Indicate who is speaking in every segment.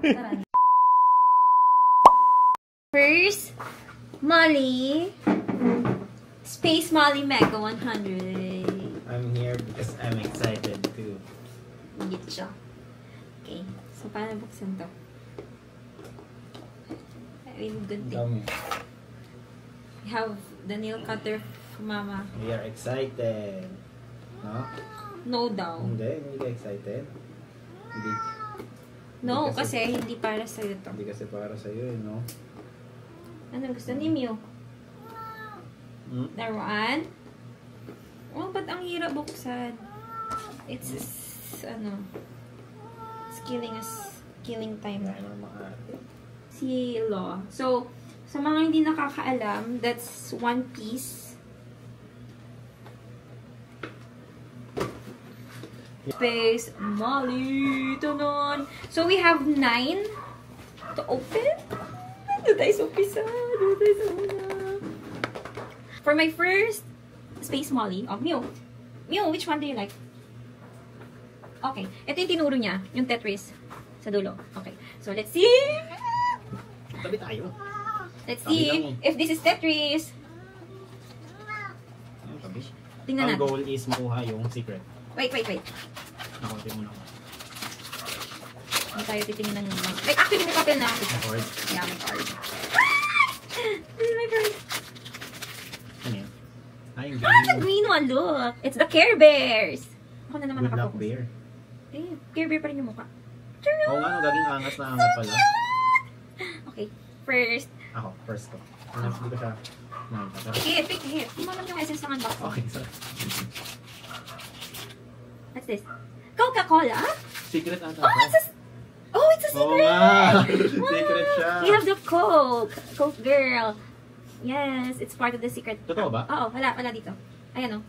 Speaker 1: Tara. First, Molly. Space Molly Mega 100.
Speaker 2: I'm here because I'm excited too.
Speaker 1: Get siya. Okay. So, paano buksan to? I will good thing. We have the nail cutter for Mama.
Speaker 2: We are excited. No?
Speaker 1: No daw.
Speaker 2: Hindi ka excited. Hindi.
Speaker 1: No, kasi hindi para sa'yo to.
Speaker 2: Hindi kasi para sa'yo, no?
Speaker 1: Ano gusto ni Mew?
Speaker 2: Hmm?
Speaker 1: Laruan? Oh, ba't ang hirap buksan? It's, ano, it's killing time. Si Law. So, sa mga hindi nakakaalam, that's one piece. Space Molly. Tanon. So, we have 9 to open. Doon tayo sa umpisa. Doon tayo sa una. For my first Space Molly, oh, Mew. Mew, which one do you like? Okay. Ito yung tinuro niya. Yung Tetris. Sa dulo. Okay. So, let's see.
Speaker 2: Tabi tayo.
Speaker 1: Let's see if this is Tetris. Tingnan natin.
Speaker 2: Ang goal is makuha yung secret.
Speaker 1: Wait.
Speaker 2: Nakunti muna ako.
Speaker 1: Hindi tayo titingnan ng mga. Like, actually, may papel na.
Speaker 2: Card?
Speaker 1: Yeah, may card. This is my card.
Speaker 2: Ano yun? Ay, yung
Speaker 1: Ah, the green one, look. It's the Care Bears. Ako na naman
Speaker 2: Good luck,
Speaker 1: nakafocus.
Speaker 2: bear.
Speaker 1: Eh, Care Bear pa rin yung mukha.
Speaker 2: Oo nga, gaging angas na angas pala.
Speaker 1: Okay, first.
Speaker 2: Ako, first ko. Hindi ko siya.
Speaker 1: Hit. Hindi mo alam yung essence ng unbox.
Speaker 2: Okay, sorry.
Speaker 1: What's this? Coca-Cola?
Speaker 2: Secret ata.
Speaker 1: Oh, it's a secret!
Speaker 2: Oo nga! Secret siya.
Speaker 1: We have the Coke girl. Yes, it's part of the secret.
Speaker 2: Totoo ba?
Speaker 1: Oo, wala dito. Ayan o.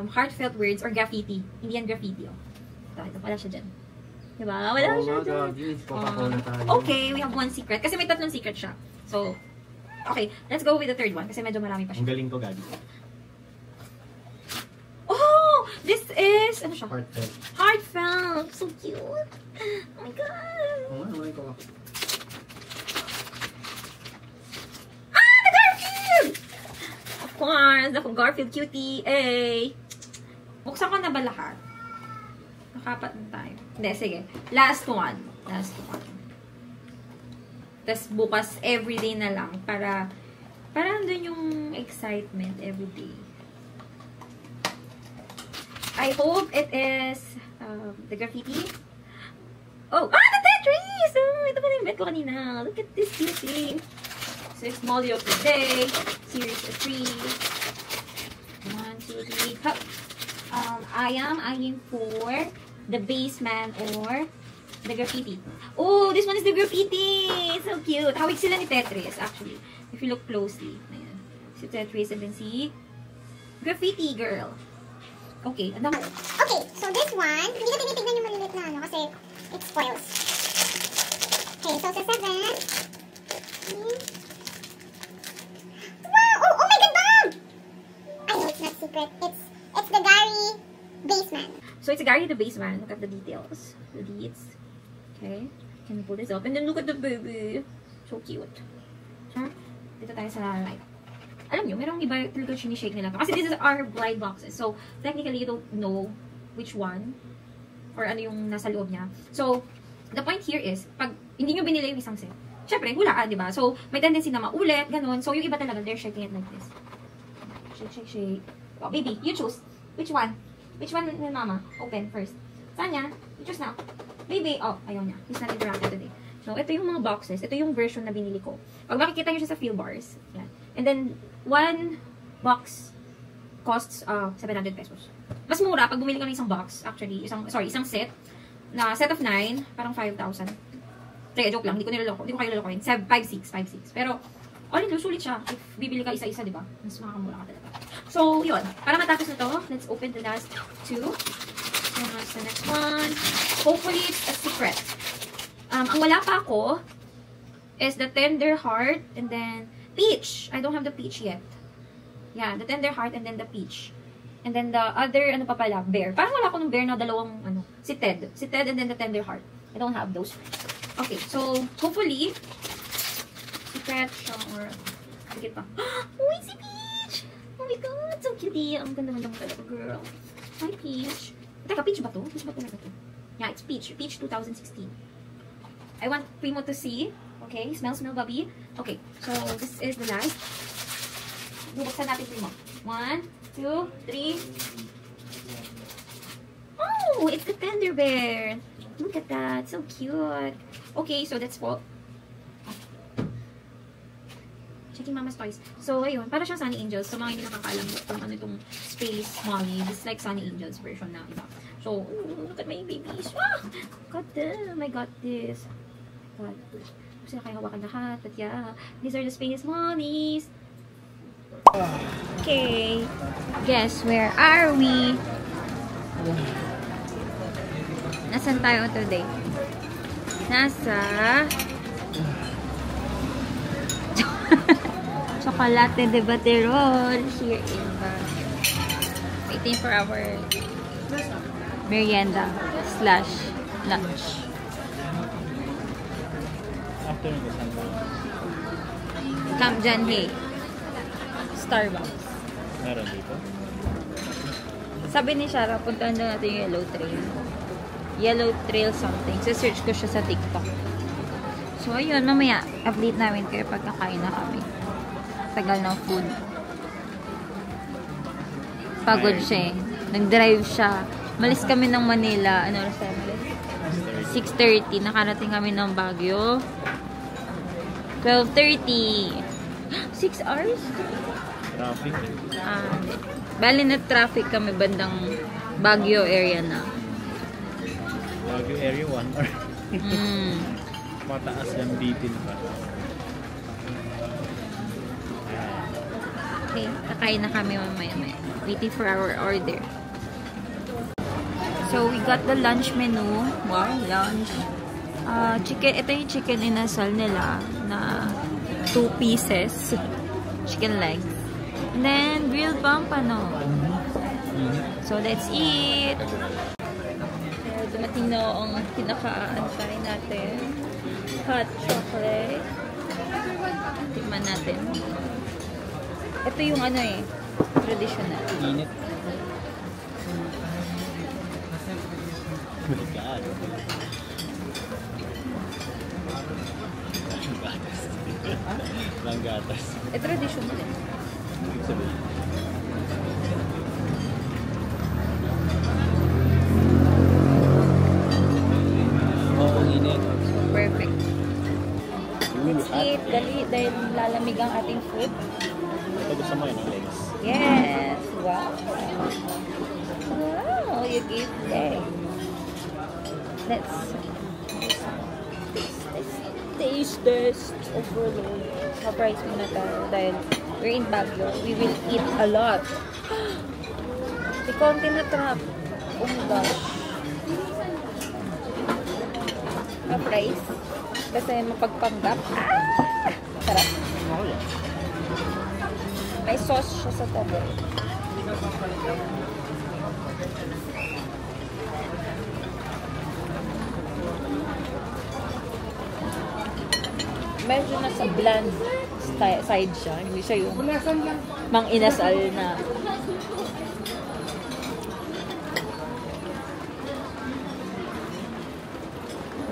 Speaker 1: Heartfelt words or graffiti. Indian graffiti o. Ito, wala siya dyan. Diba? Wala siya dyan.
Speaker 2: Coca-Cola tayo.
Speaker 1: Okay, we have one secret. Kasi may 3 secret siya. So, okay, let's go with the third one. Kasi medyo marami pa siya.
Speaker 2: Ang galing ko, Gabi.
Speaker 1: Oh! This is, ano siya?
Speaker 2: Heartfelt.
Speaker 1: Heartfelt. So cute. Oh my God.
Speaker 2: Oo nga, wala ko.
Speaker 1: Ah! The Garfield! Of course, the Garfield cutie. Buksan ko na ba lahat? Nakapat na tayo. Hindi, sige. Last one. Tapos bukas, everyday na lang. Para andun yung excitement everyday. I hope it is the graffiti. Oh, the Tetris! Oh, ito pa na yung bet ko kanina. Look at this cutie. So, it's Molly of the Day. Series 3. 1, 2, 3. Cup. I am eyeing for the baseman or the graffiti. Oh, this one is the graffiti! So cute. Hawig sila ni Tetris, actually. If you look closely. Ayan. Si Tetris and then si graffiti girl. Okay, ano?
Speaker 3: Okay, so this one, hindi ko tinitignan yung maliliit na ano kasi it spoils. Okay, so sa 7. Wow! Oh my God, Bob! I know it's not secret. It's the Gary Baseman.
Speaker 1: So it's Gary the Baseman. Look at the details. The deeds. Okay. Can we pull this up? And then look at the baby. So cute. Huh? Dito tayo sa light. Alam nyo, merong iba talaga sinishake nila. Kasi this is our blind boxes. So, technically, you don't know which one or ano yung nasa loob niya. So, the point here is, pag hindi nyo binili yung isang set, syempre, hulaan, di ba? So, may tendency na maulit, ganun. So, yung iba talaga, they're shaking it like this. Shake. Oh, baby, you choose. Which one? Which one, mama? Open first. Saan niya? You choose now. Baby, oh, ayaw niya. He's not interactive today. So, ito yung mga boxes. Ito yung version na binili ko. Pag makikita nyo siya sa Feel Bars, yan. And then, one box costs 700 pesos. Mas mura pag bumili ka ng isang box, actually, isang set, na set of 9, parang 5,000. Teka, joke lang, hindi ko kayo lalokohin. 5,600. Pero, all in all, sulit siya. If bibili ka isa-isa, di ba? Mas makakamura ka talaga. So, yun. Para matapos na to, let's open the last 2. So, what's the next one? Hopefully, it's a secret. Ang wala pa ako is the Tender Heart and then Peach. I don't have the Peach yet. Yeah, the Tender Heart and then the Peach. And then the other, ano pa pala, Bear. Parang wala ko ng Bear na dalawang, si Ted. Si Ted and then the Tender Heart. I don't have those. Okay, so hopefully secret siya or sige pa. Uy, si Peach! Oh my god, so cutie. Ang ganda-ganda mo talaga, girl. Hi, Peach. Teka, Peach ba to? Peach ba talaga to? Yeah, it's Peach. Peach 2016. I want Primo to see. Okay, smell, Bobby. Okay, so this is the last. Bubuksan natin Primo. 1, 2, 3. Oh, it's the Tender Bear. Look at that. So cute. Okay, so that's for checking Mama's Toys. So, ayun. Para siyang Sunny Angels. So, mga hindi nakakaalam kung ano itong Space Molly. This is like Sunny Angels version na iba. So, look at my babies. Ah! Got them. I got this. God. Kasi kaya hawakan lahat. But yeah, these are the Space Mollies. Okay. Guess where are we? Nasaan tayo today? Nasa Chocolate de Baterol here in Baguio. Waiting for our merienda / lunch.
Speaker 2: After nito, saan ba?
Speaker 1: Camp Janhay. Starbucks.
Speaker 2: Meron dito?
Speaker 1: Sabi ni Shara, puntaan daw natin yung Yellow Trail. Yellow Trail something. So, search ko siya sa TikTok. So, ayun. Mamaya, update namin kayo pag nakain na kami. Tagal ng food. Pagod siya eh. Nag-drive siya. Malis kami ng Manila. Ano oras tayo malis? 6:30. Nakarating kami ng Baguio. 12:30. 6 hours?
Speaker 2: Traffic.
Speaker 1: Bali na traffic kami bandang Baguio area na.
Speaker 2: Baguio area 1 or mataas yung bitin pa.
Speaker 1: Okay, kakain na kami mamaya-maya. Waiting for our order. So, we got the lunch menu. Wow, lunch. Chicken, ito yung chicken inasal nila na 2 pieces. Chicken legs. And then, grilled pampano. So, let's eat. Dumating na ang pinaka-antay natin. Hot chocolate. Tikman natin. Ito yung ano eh, traditional.
Speaker 2: Init. Maligad. Langgatas.
Speaker 1: Traditional eh.
Speaker 2: Ibig sabihin. Oo, init.
Speaker 1: Perfect. Let's eat. Dali, dahil lalamig ang ating food.
Speaker 2: Ito gusto mo yun, ang legs.
Speaker 1: Yes! Wow! Wow! You gave thanks. Let's taste this overload. Surprise muna tayo dahil we're in Baguio. We will eat a lot. Di konti na trap. Oh my gosh. Surprise. Kasi mapagpanggap. Ah! Sarap. May sauce siya sa tabi. Medyo nasa bland side siya. Hindi siya yung mang-inasal na.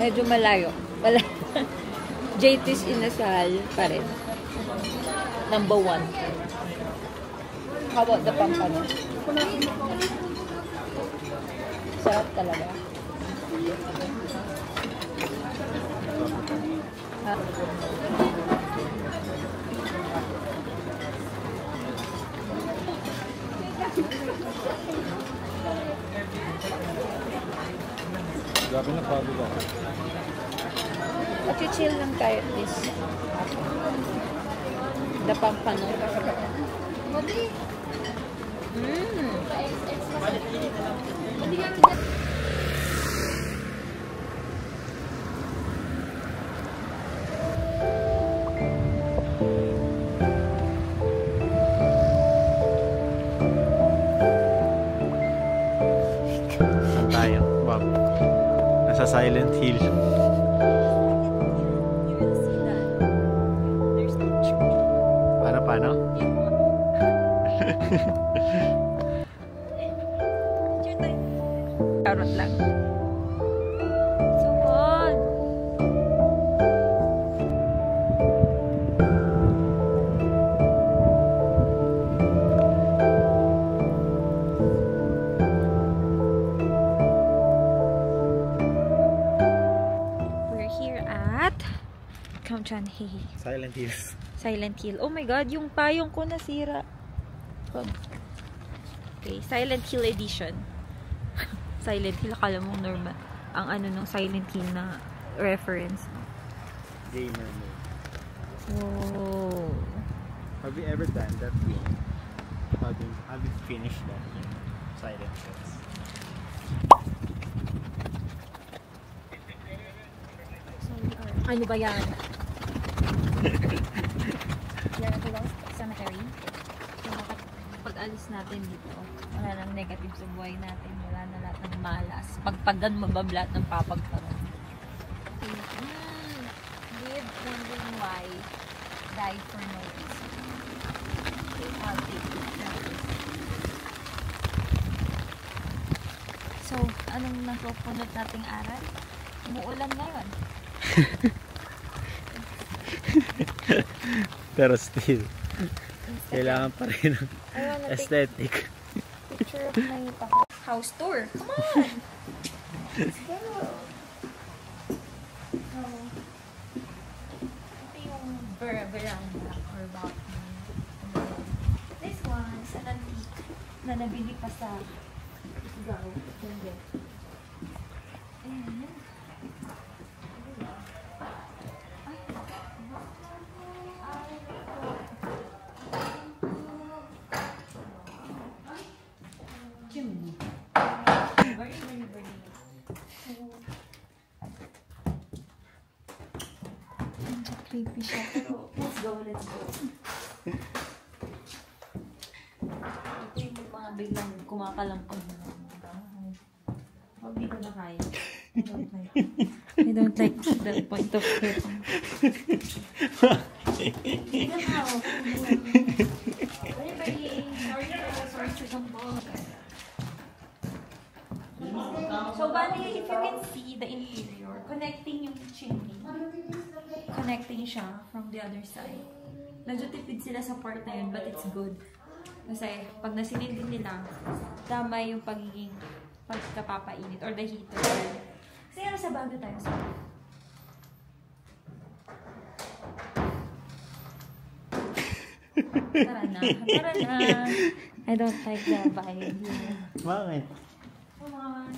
Speaker 1: Medyo malayo. JT's inasal pa rin. Number 1. How about the pampano? Sarap talaga.
Speaker 2: Grabe na pagod ako.
Speaker 1: Chill lang tayo at least. The pampano.
Speaker 2: Saan tayo? Wow. Nasa Silent Hill.
Speaker 1: Karot lang. So good. We're here at Kanchanhe.
Speaker 2: Silent Hills.
Speaker 1: Silent Hill. Oh my god, yung payong ko nasira. Okay, Silent Hill edition. Silent Hill, akala mong normal. Ang ano ng Silent Hill na reference.
Speaker 2: Gamer mode.
Speaker 1: Oh.
Speaker 2: Have you ever done that game? Have you finished that game? Silent Hills.
Speaker 1: Ano ba yan? Yan ito lang cemetery. Pag-alis natin dito, wala nang negative sa buhay natin. Wala na lahat ng malas. Pagpagan mabablat ng papagpagan. Live wondering why. Die for no reason. Okay, I'll take it. So, anong napupunot nating aral? Umuulan ngayon.
Speaker 2: Pero still, kailangan pa rin ng aesthetic.
Speaker 1: Picture of my house tour. Come on! Let's go! Ito yung veranda or balcony. This one is an antique na nabili pa sa Igao. And creepy siya. Pero, let's go. Ito yung mga biglang kumakalampag na. Hindi ko na kaya. I don't like that point of view. So, bali, if you can see the interior, connecting yung chimney, connecting siya from the other side. Medyo tipid sila sa part na yun, but it's good. Kasi, pag nasilindin nila, tama yung pagiging pagkapapainit or the heater. Kasi ano sa bago tayo sa Tara na. I don't like the vibe.
Speaker 2: Bakit?
Speaker 1: Come on.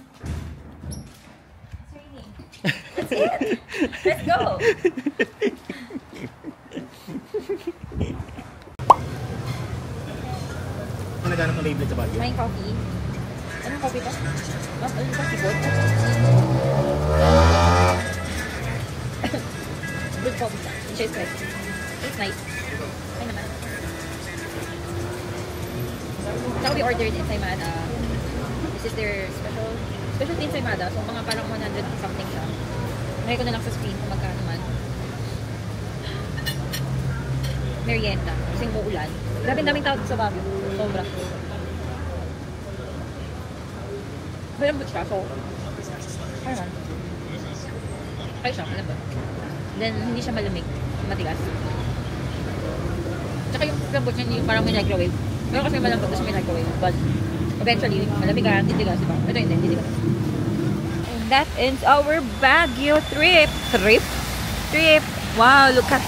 Speaker 1: That's it. Let's go.
Speaker 2: Kung naghanap ng label sa Baguio?
Speaker 1: May coffee. Anong coffee to? Anong coffee good? Good coffee siya. Cheers nice. It's nice. Ay naman. Saka we ordered ensaymada. This is their specialty ensaymada. So mga parang 100 something siya. Nakay ko na lang sa screen kung magkano man. Merienda. Kasing muulan. Grabe daming tao sa Baguio. Sobra. Malambot siya. So, ano man. Kaya siya, malambot. Then, hindi siya malamig. Matigas. Tsaka yung lambot niya, hindi parang may microwave. Pero kasi malambot kasi may microwave. But, eventually, malamig ka, titigas, diba? Ito hindi, titigas. And that ends our Baguio trip. Trip. Wow, look at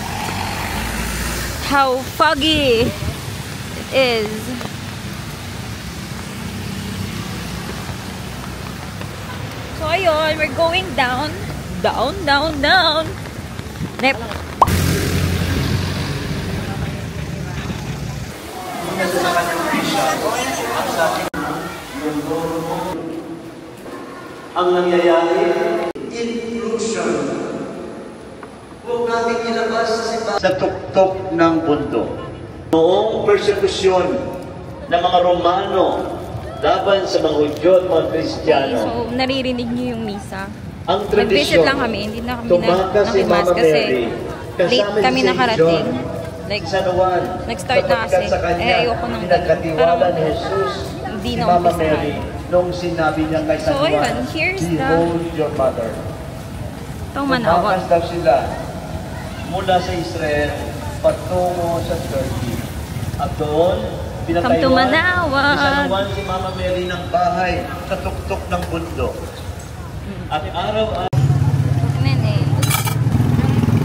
Speaker 1: how foggy it is. So ayun, we're going down. Nep.
Speaker 4: Ang nangyayari, intrusion. Huwag natin ilabas sa tuktok ng bundok. Noong persekusyon ng mga Romano laban sa mga Hudyo at mga Kristiyano.
Speaker 1: Okay, so naririnig niyo yung misa.
Speaker 4: Ang
Speaker 1: Nag-visit lang kami, hindi na kami nag-mass kasi late kami nakarating. Like,
Speaker 4: si San Juan,
Speaker 1: nag-start na kasi.
Speaker 4: sa kanya,
Speaker 1: Ayoko nang
Speaker 4: pinagkatiwala
Speaker 1: ganun.
Speaker 4: ni Jesus,
Speaker 1: Hindi
Speaker 4: si
Speaker 1: na
Speaker 4: Mama
Speaker 1: umpisahan.
Speaker 4: Mary, nung sinabi niya kay San
Speaker 1: So,
Speaker 4: Juan,
Speaker 1: ayun, here's the-
Speaker 4: behold your mother.
Speaker 1: Itong Manawa.
Speaker 4: Tumakas daw sila mula sa Israel patungo sa Turkey. At doon,
Speaker 1: Come to
Speaker 4: pinatayuan
Speaker 1: Manawa.
Speaker 4: ni San Juan si Mama Mary ng bahay sa tuktok ng bundok. At araw-araw,
Speaker 1: Tok Neneng.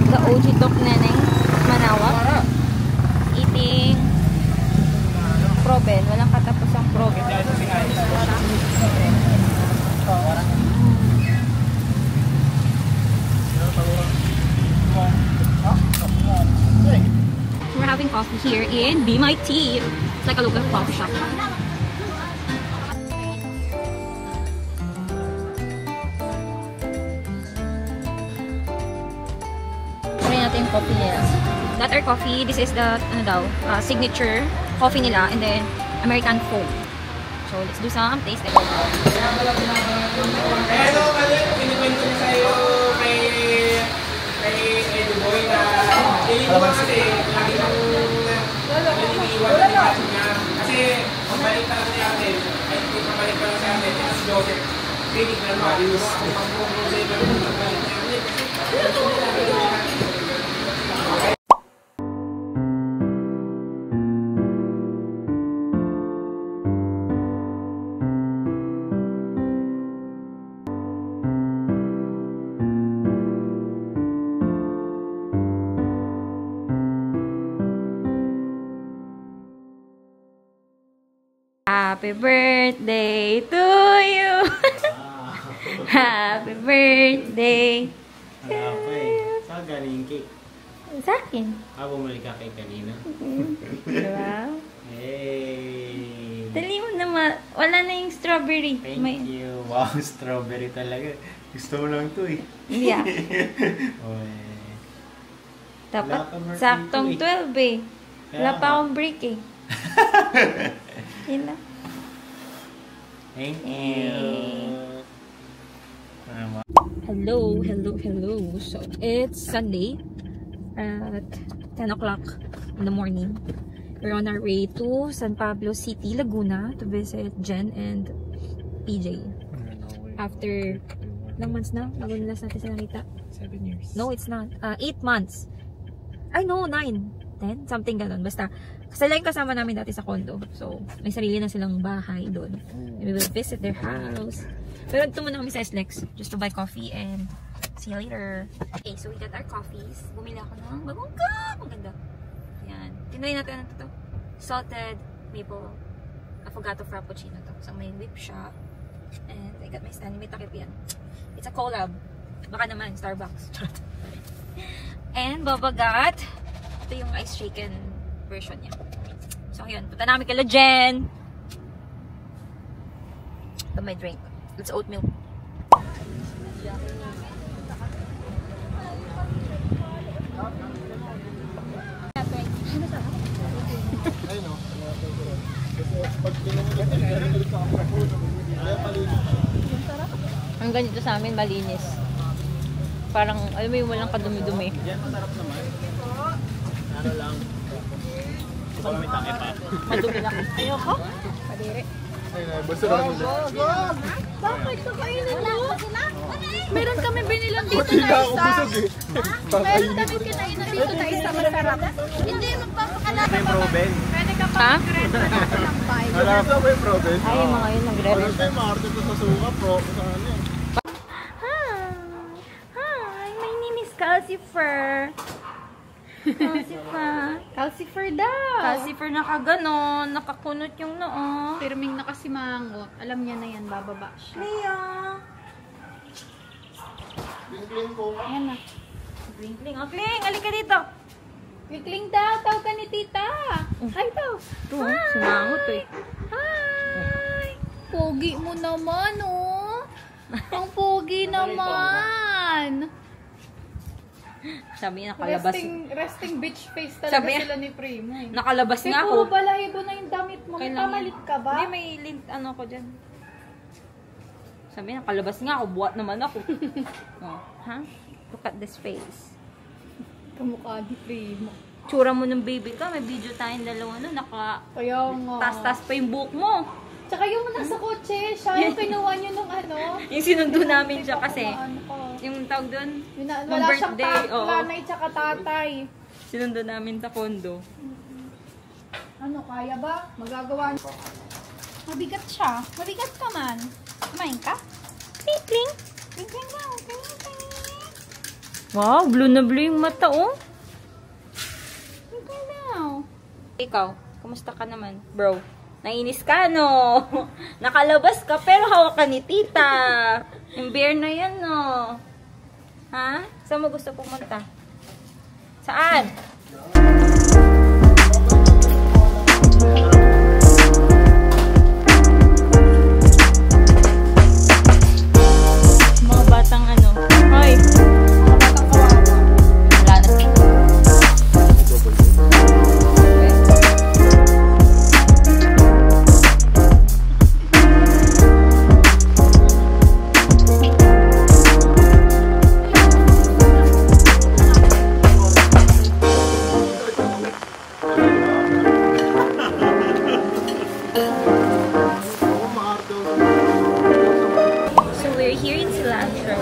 Speaker 1: The OG Tok Neneng. Manawa. Eating proben. Walang katapusang proben. We're having coffee here in Be My Tea. It's like a local coffee shop. Try natin yung coffee nila. Latte coffee, this is the signature coffee nila, and then American foam. So let's do some taste test.
Speaker 5: Pero kasi kinikwento niya sa'yo kay Edu Boy na hindi ko kasi lagi nang iniiwan na niya kasi pabalik pa lang si ate ay pabalik pa lang si ate at si Joseph pinig na naman kung mag-propose na pabalik niya
Speaker 1: Happy birthday to you! Happy birthday!
Speaker 2: Saan galing cake?
Speaker 1: Sa akin.
Speaker 2: Bumalik ka kay kanina.
Speaker 1: Diba?
Speaker 2: Hey!
Speaker 1: Dali mo naman. Wala na yung strawberry.
Speaker 2: Thank you. Wow, strawberry talaga. Gusto mo lang ito eh.
Speaker 1: Yeah.
Speaker 2: Oy.
Speaker 1: Dapat
Speaker 2: Wala ka birthday
Speaker 1: saktong
Speaker 2: to
Speaker 1: 12 eh. Wala
Speaker 2: Kaya
Speaker 1: pa
Speaker 2: nga.
Speaker 1: akong break eh. Yun lang.
Speaker 2: Thank
Speaker 1: Hey.
Speaker 2: you.
Speaker 1: Hello. So, it's Sunday at 10 o'clock in the morning. We're on our way to San Pablo City, Laguna to visit Jen and PJ. After ilang months na? Bago last natin sila nakita?
Speaker 2: 7 years.
Speaker 1: No, it's not. 8 months. I know, 9. 10? Something ganun. Basta, sila yung kasama namin dati sa condo. So, may sarili na silang bahay doon. And we will visit their house. Pero ito muna kami sa SLEX just to buy coffee and see you later. Okay, so we got our coffees. Bumili ako ng bagong cup. Ang ganda. Ayan. Tinry natin ano to. Salted maple affogato frappuccino to. So, may whip siya. And I got my stand. May takip yan. It's a collab. Baka naman, Starbucks. And babagat. Ito yung ice shaken version niya. So, yun. Punta namin kala Jen. Ito may drink. It's oat milk. Ang ganito sa amin, malinis. Parang, alam mo yung walang kadumi-dumi.
Speaker 2: Yan, masarap naman. Ano lang. Ito may takip pa.
Speaker 1: Madumi lang. Ayoko. Kadiri.
Speaker 6: Bakit kakainin mo? Meron kami binilang dito na isa. Meron kami kinainan dito na isa. Masarap. Hindi, magpapakalala.
Speaker 2: May proben.
Speaker 6: Pwede ka
Speaker 1: Ha?
Speaker 6: pa ng bay.
Speaker 2: Wala pa may proben.
Speaker 1: Ay, yung mga yun nagre-rent.
Speaker 2: Ay, maarte ko sa suka, pro. Saan yan?
Speaker 1: Hi, my name is Calcifer. Calcifer.
Speaker 6: Calcifer daw.
Speaker 1: Calcifer nakaгаnon, nakakunot yung noo.
Speaker 6: Pirming nakasimangot. Alam niya na yan, bababa siya.
Speaker 1: Lea.
Speaker 6: Ayan na.
Speaker 1: Kling, oh, Kling, alika dito.
Speaker 6: Kling daw, tawag ka ni tita. Hi daw.
Speaker 1: Ito, sumangot eh.
Speaker 6: Hi. Pogi mo naman, oh. Ang pogi naman.
Speaker 1: Sabi niya, nakalabas.
Speaker 6: Resting bitch face talaga
Speaker 1: Sabi niya,
Speaker 6: sila ni Primo. Eh.
Speaker 1: Nakalabas nga
Speaker 6: Kaya
Speaker 1: ako.
Speaker 6: puro balahibo na yung damit mo.
Speaker 1: Kailan
Speaker 6: Nagkamalit ka ba?
Speaker 1: Hindi, may lint, ano ko dyan. Sabi niya, nakalabas nga ako. Buhat naman ako. Oh, ha? Look at this face.
Speaker 6: Kamukha ni Primo.
Speaker 1: Tsura mo ng baby ka, may video tayong dalawa no,
Speaker 6: Kaya nga.
Speaker 1: tas-tas pa yung buhok mo.
Speaker 6: Tsaka yung nasa kotse, siya yung kinuha niyo nung ano.
Speaker 1: Yung sinundo namin siya kasi, yung tawag doon,
Speaker 6: Yung
Speaker 1: nung
Speaker 6: wala siyang
Speaker 1: birthday, oo.
Speaker 6: nanay tsaka tatay.
Speaker 1: Sinundo namin sa kondo.
Speaker 6: Ano, kaya ba? Magagawa niyo. Mabigat siya. Mabigat ka man. Kumain ka?
Speaker 1: Pling-pling.
Speaker 6: Bigyan mo.
Speaker 1: Wow, blue na blue yung mata, oh.
Speaker 6: Bigyan mo.
Speaker 1: Ikaw, kumusta ka naman, bro? Nainis ka, no? Nakalabas ka, pero hawak ka ni tita. Yung bear na yan, no? Ha? Saan mo gusto pumunta? Saan? Mga batang ano? Hoy! Mga batang kawawa. Wala na. So we're here in Cilantro.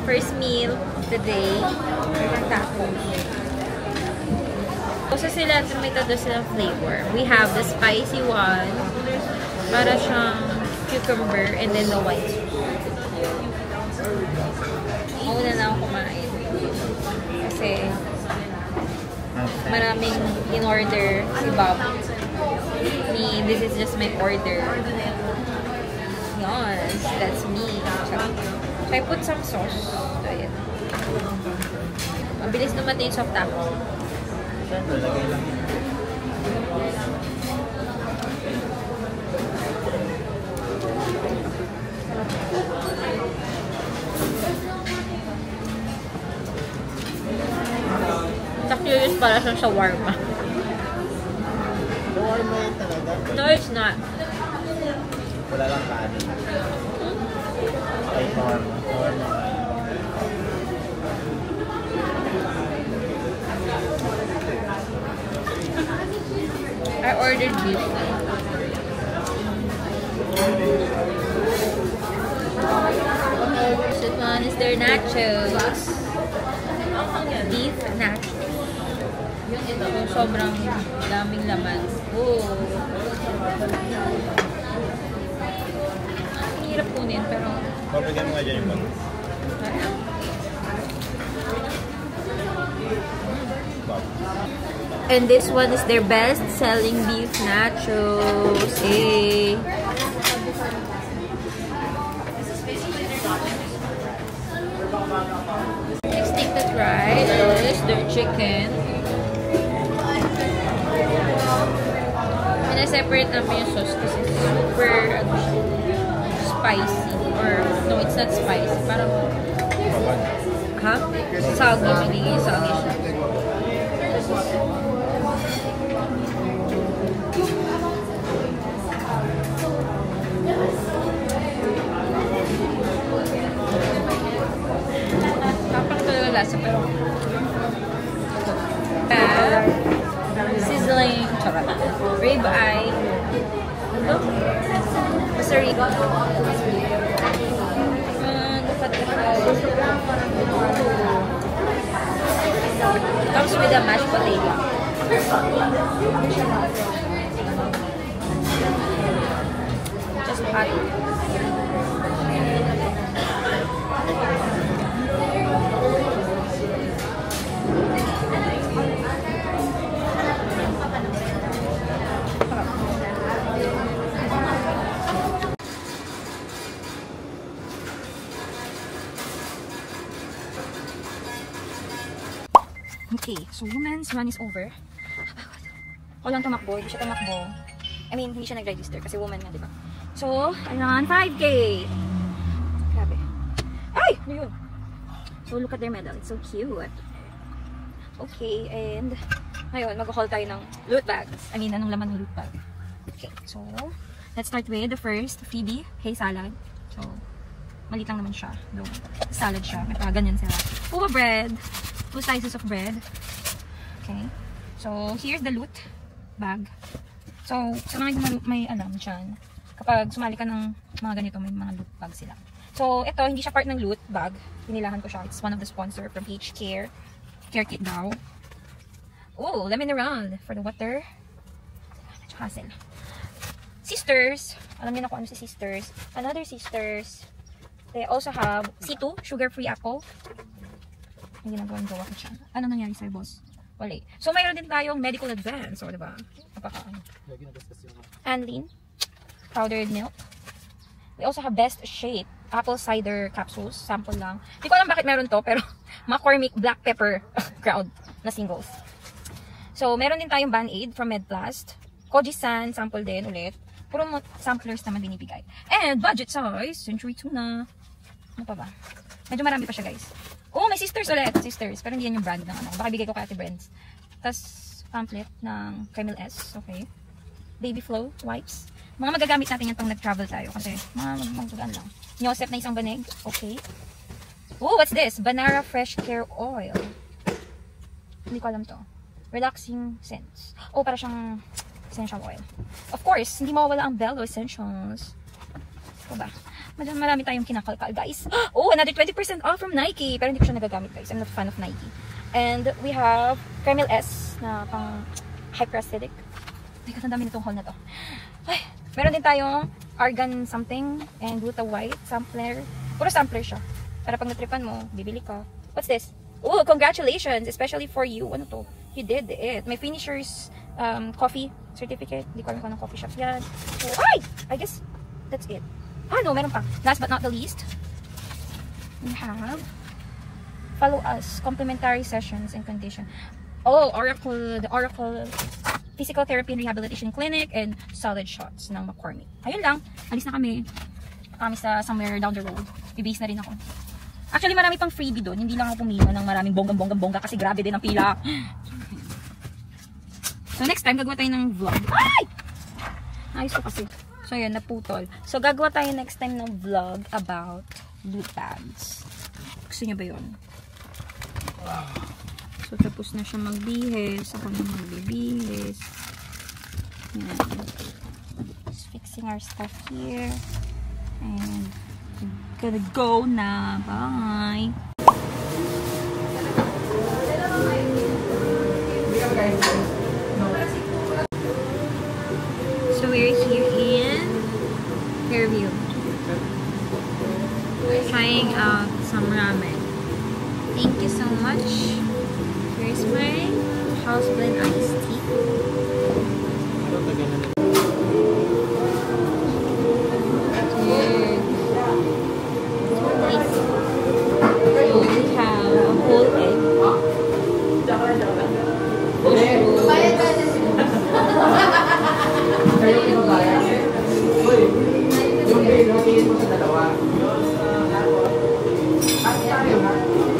Speaker 1: First meal of the day. Tacos. So sa Cilantro may tatlo silang flavor. We have the spicy one. Para siyang cucumber and then the white sauce. Mauna na ako kumain. Kasi maraming in-order si Bob. This is just my order. Yes, that's me. So I put some sauce. So, ayan. Mabilis dumating yung soft taco.
Speaker 2: Siyempre, lagay lang.
Speaker 1: Curious para siyang shawarma.
Speaker 2: Shawarma yun talaga.
Speaker 1: No, it's not.
Speaker 2: Wala lang kanin. Ay, shawarma. Shawarma kain.
Speaker 1: I ordered beef. This one is their nachos. Beef nachos. So, sobrang daming laman. Oh. Ang hirap kunin, pero...
Speaker 2: Pabigyan mo nga dyan yung bag.
Speaker 1: And this one is their best-selling beef nachos. Hey. Next thing to try is their chicken. Pina-separate namin yung sauce kasi super spicy. Or, no, it's not spicy. Parang, ha? Soggy. Magiging soggy siya. Tapang talaga lasa, pero sizzling charot. Rib eye. Ano? Masari. Comes with a mashed potato. Just hot. Okay, so women's run is over. Walang tumakbo, hindi siya tumakbo. I mean, hindi siya nag-register kasi woman nga, diba? So, around 5K! Grabe. Ay! Ano yun? So, look at their medal. It's so cute. Okay, and ngayon, mag-haul tayo ng loot bags. I mean, anong laman ng loot bag? Okay, so, let's start with the first, Phoebe, hay salad. So, maliit lang naman siya. Though, salad siya. May ganyan sila. Puma bread. 2 slices of bread. Okay. So, here's the loot bag. So, sa mga may alam dyan, kapag sumali ka ng mga ganito, may mga loot bag sila. So, ito, hindi siya part ng loot bag. Pinilahan ko siya. It's one of the sponsor from H-Care. Care kit daw. Oh, lemon around for the water. Hassle. Sisters. Alam niyo na kung ano si Sisters. Another Sisters. They also have C2, sugar-free apple. Hindi ginagawa ko siya. Ano nangyari sa'yo, boss? Wala. So, mayroon din tayong medical advance. O, diba? Anlin. Powdered milk. We also have Best Shape. Apple cider capsules. Sample lang. Hindi ko alam bakit meron to, pero McCormick Black Pepper Crowd na singles. So, meron din tayong Band-Aid from Medplast. Kojisan, sample din ulit. Puro samplers naman binibigay. And budget size. Century Tuna. Ano pa ba? Medyo marami pa siya, guys. Oh, may Sisters ulit. Sisters. Pero hindi yan yung brand ng ano. Baka bigay ko kay Ate Brents. Tapos, pamphlet ng Camel S. Okay. Baby Flow wipes. Mga magagamit natin yan pang nag-travel tayo. Kasi, mga magtugaan lang. Nyosep na isang banig. Okay. Oh, what's this? Banara Fresh Care Oil. Hindi ko alam to. Relaxing scents. Oh, para siyang essential oil. Of course, hindi mawawala ang Bello Essentials. Ito ba? Marami tayong kinakalkal, guys. Oh, another 20% off from Nike. Pero hindi ko siya nagagamit, guys. I'm not a fan of Nike. And we have Camel S na pang hyperacidic. Ay, ang dami nitong haul na to. Ay, meron din tayong Argan something and Gluta White sampler. Puro sampler siya. Para pag natripan mo, bibili ka. What's this? Oh, congratulations! Especially for you. Ano to? You did it. May finishers coffee certificate. Hindi ko alam kung anong coffee shop yan. So, ay! I guess that's it. Ah, no, meron pa. Last but not the least, we have Follow Us, complimentary sessions and condition. Oh, the Oracle Physical Therapy and Rehabilitation Clinic and solid shots ng McCormick. Ayun lang. Alis na kami. Kami sa somewhere down the road. Bibase na rin ako. Actually, marami pang freebie doon. Hindi lang ako pumila ng maraming bonggang-bonggang kasi grabe din ang pila. So, next time, gagawa tayo ng vlog. Ay! Ayos ko kasi. So, yun, naputol. So, gagawa tayo next time ng vlog about loot bags. Gusto niyo ba yun? So, tapos na siya magbihis. Ako na magbibihis. Yan. Just fixing our stuff here. And, gonna go na. Bye! So, we're here in Fairview. Trying out some ramen. Thank you so much. Here's my house blend iced tea. Good. So nice. So we have a whole egg.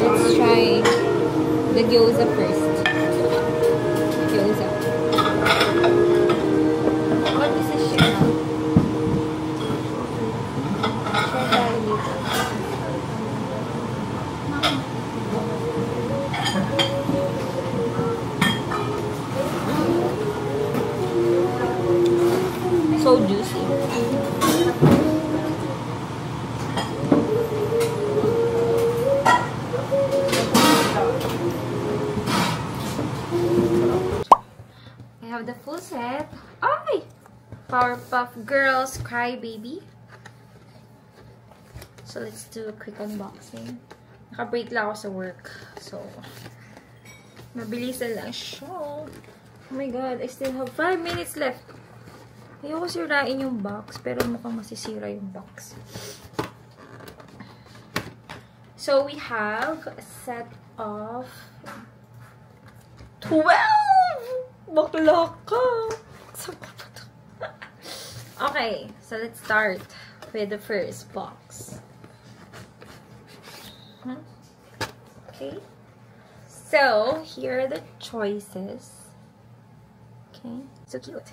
Speaker 1: Let's try the gyoza first. Gyoza. What is this shit now? Try garlic. So juicy. The full set. Ay! Powerpuff Girls Cry Baby. So let's do a quick unboxing. Naka-break lang ako sa work. So, mabilisan lang siya. Oh my god, I still have 5 minutes left. Ayoko sirain yung box, pero mukhang masisira yung box. So we have a set of 12! Bakla ka! Okay, so let's start with the first box. Okay, so here are the choices. Okay, so cute.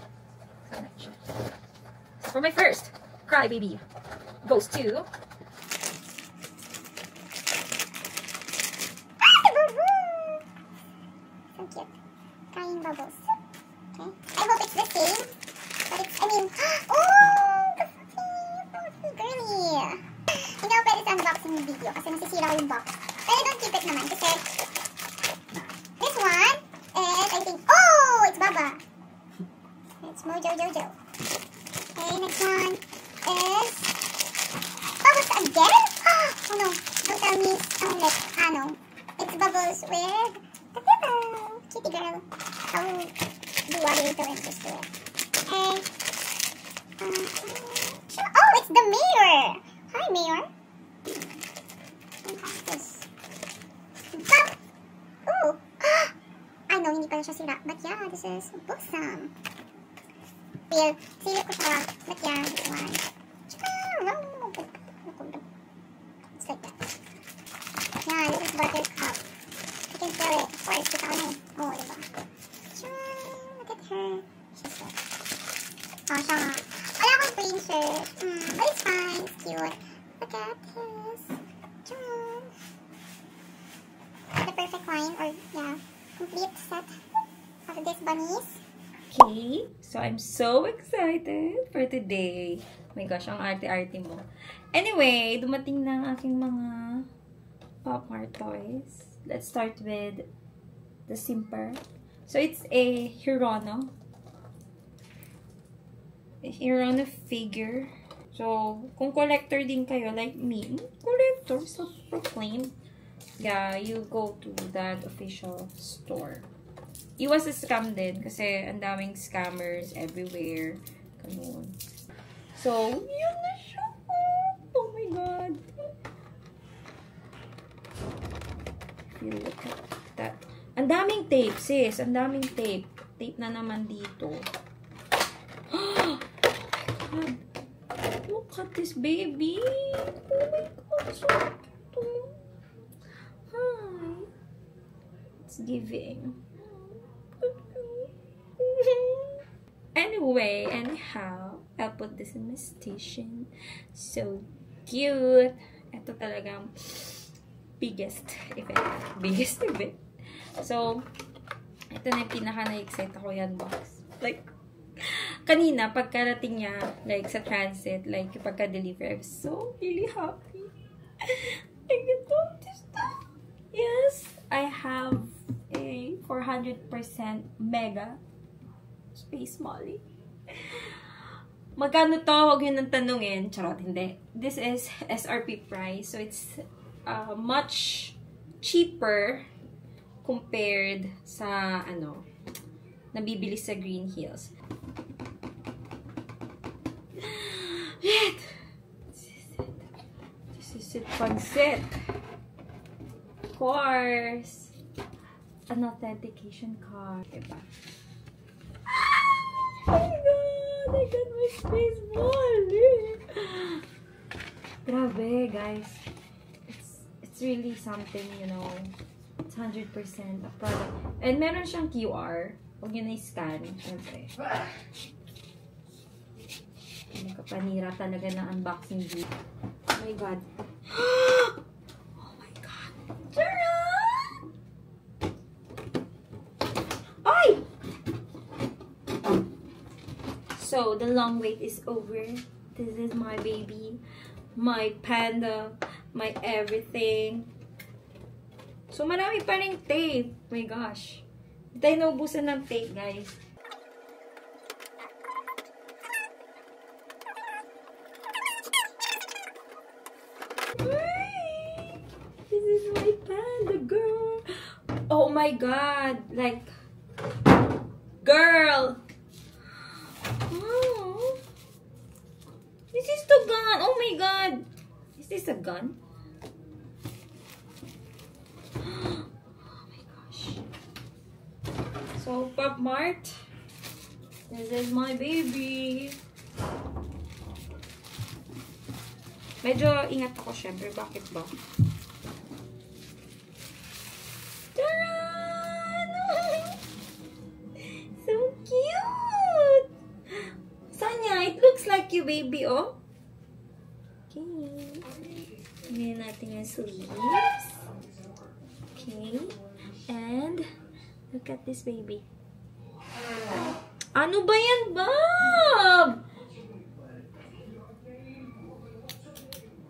Speaker 1: So for my first Cry Baby goes to
Speaker 3: So cute. yung box. Pero don't keep it naman kasi this one is, I think, oh! It's Baba. It's Mojo Jojo. Okay, next one is Bubbles again? Oh no, don't tell me like, no. It's Bubbles with the girl. Kitty girl. Oh, do what you doing? Just do it. Okay. Oh, it's the mayor. Hi, mayor. What's this? Ooh. I know, hindi pala siya sira. But yeah, this is awesome. Feel, silip ko siya. But yeah, this one. It's like that. Yeah, this is Buttercup. You can feel it. Of course, kita ano. Oh, diba? Look at her. She's so. Oh, siya nga. Wala akong princess. But it's fine. It's cute. Look at this. The perfect line or, yeah, complete set of these bunnies.
Speaker 1: Okay, so I'm so excited for today. Oh my gosh, ang arte-arte mo. Anyway, dumating na ang aking mga Pop Mart toys. Let's start with the simper. So it's a Hirono. A Hirono figure. So, kung collector din kayo like me, collector, self-proclaimed, yeah, you go to that official store. Iwas sa scam din kasi ang daming scammers everywhere. Ganun. So, yun na siya. Oh my God. If you look at that. Ang daming tape, sis. Ang daming tape. Tape na naman dito. Oh my God. Look at this baby. Oh my God. So cute. Hi. It's giving. Anyway, anyhow, I'll put this in my station. So cute. Ito talagang biggest event. Biggest event. So, ito na yung pinaka na-excite ako yan box. Like, kanina, pagkarating niya, like, sa transit, like, yung pagka-deliver, I was so really happy. I get this stuff. Yes, I have a 400% mega Space Molly. Magkano to? Huwag yun nang tanungin. Charot, hindi. This is SRP price. So, it's much cheaper compared sa, nabibili sa Green Hills. Wait! This is it. Pancit. Of course. An authentication card. Diba? Oh my God! I got my Space Molly! Grabe, guys. It's really something, you know. It's 100% a product. And meron siyang QR. Huwag nyo na-scan. Siyempre. Nakapanira talaga ng unboxing video. Oh my God. Oh my God. Charan! Ay! So, the long wait is over. This is my baby. My panda. My everything. So, marami pa rin tape. Oh my gosh. Hindi tayo naubusan ng tape, guys. This is my panda, girl. Oh my God. Like, girl. Oh. This is the gun. Oh my God. Is this a gun? Oh my gosh. So, Pop Mart. This is my baby. Medyo ingat ako syempre. Bakit ba? Taran! So cute! Sanya, it looks like you, baby, oh. Okay. Tingnan natin yung sleeves. Okay. And, look at this, baby. Ano ba yan, Bob?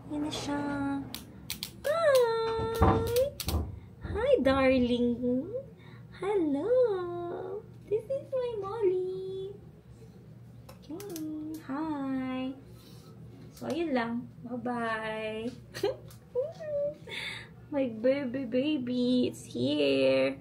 Speaker 1: Yan na siya. Ah! Hi, darling. Hello. This is my Molly. Okay. Hi. So, ayun lang. Bye-bye. My baby, it's here.